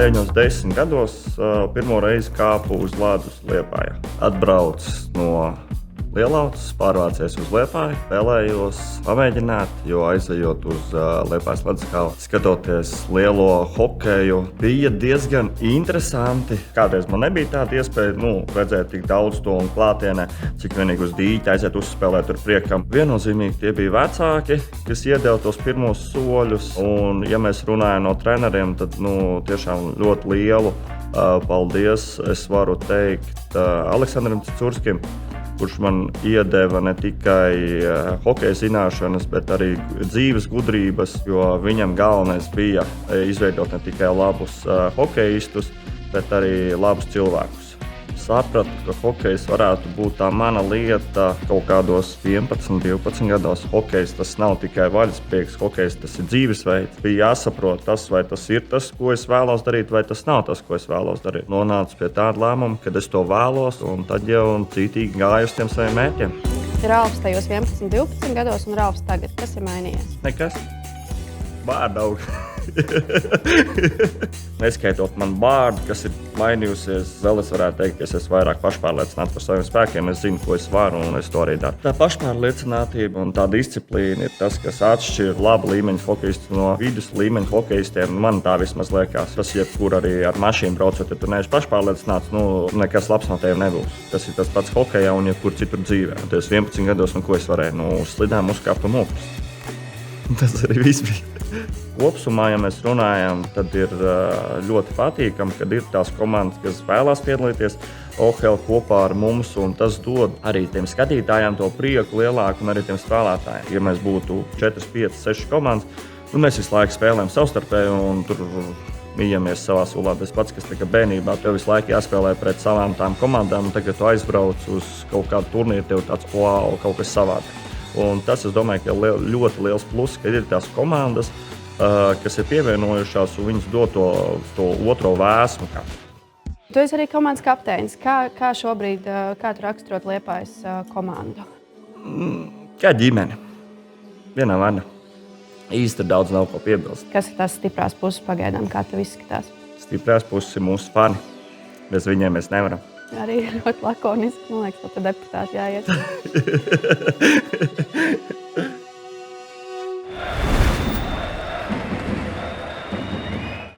10 gados pirmo reizi kāpu uz ledus Liepājā. Atbraucis no Lielauces, pārvācies uz Liepāju, vēlējos pamēģināt, jo aizejot uz Liepājas leduskalu, skatoties lielo hokeju, bija diezgan interesanti. Kādreiz man nebija tāda iespēja redzēt tik daudz to un klātienē, cik vienīgi uz dīķa aiziet uzspēlēt tur priekam. Viennozīmīgi tie bija vecāki, kas iedeva tos pirmos soļus, un ja mēs runājam no treneriem, tad tiešām ļoti lielu paldies es varu teikt Aleksandram Cicurskim, kurš man iedeva ne tikai hokeja zināšanas, bet arī dzīves gudrības, jo viņam galvenais bija izveidot ne tikai labus hokejistus, bet arī labus cilvēkus. Sapratu, ka hokejs varētu būt tā mana lieta kaut kādos 11, 12 gados. Hokejs tas nav tikai vaļasprieks, hokejs tas ir dzīvesveids. Bija jāsaprot tas, vai tas ir tas, ko es vēlos darīt, vai tas nav tas, ko es vēlos darīt. Nonācu pie tāda lēmuma, kad es to vēlos, un tad jau cītīgi gāju uz tiem saviem mērķiem. Ralfs tajos 11, 12 gados un Ralfs tagad. Kas ir mainījies? Nekas. Bārda aug. Neskaitot man bārdu, kas ir mainījusies, vēl es varētu teikt, ka es esmu vairāk pašpārliecināts par saviem spēkiem. Es zinu, ko es varu, un es to arī daru. Tā pašpārliecinātība un tā disciplīna ir tas, kas atšķir labu līmeņu hokejistu no vidus līmeņu hokejistiem. Man tā vismaz liekas. Tas, jebkur arī ar mašīnu braucot, ja tu neesi pašpārliecināts, nekas labs no tev nebūs. Tas ir tas pats hokejā un jebkur citur dzīvē. Un 11 gados, ko es varēju uz slidām uzkāpt un nokrist. Tas arī viss bija. Kopumā, ja mēs runājam, tad ir ļoti patīkami, kad ir tās komandas, kas vēlās piedalīties OHL kopā ar mums, un tas dod arī tiem skatītājiem to prieku lielāku un arī tiem spēlētājiem. Ja mēs būtu 4, 5, 6 komandas, mēs visu laiku spēlējam savstarpēji un tur mījamies savā sulā. Tas pats, kas bērnībā tev visu laiku jāspēlē pret savām tām komandām, un tagad tu aizbrauc uz kaut kādu turnīru, tev tāds wow, kaut kas savādāk. Un tas, es domāju, ka ir ļoti liels pluss, ka ir tās komandas, kas ir pievienojušās, un viņas dod to otro vēsmu. Tu esi arī komandas kapteinis. Kā šobrīd, kā tu raksturot Liepājas komandu? Kā ģimene. Vienā vārdā. Īsti daudz nav ko piebilst. Kas ir tās stiprās puses pagaidām, kā tev izskatās? Stiprās puses ir mūsu fani. Bez viņiem mēs nevaram. Arī ļoti lakoniski, man liekas, to deputāti jāiet.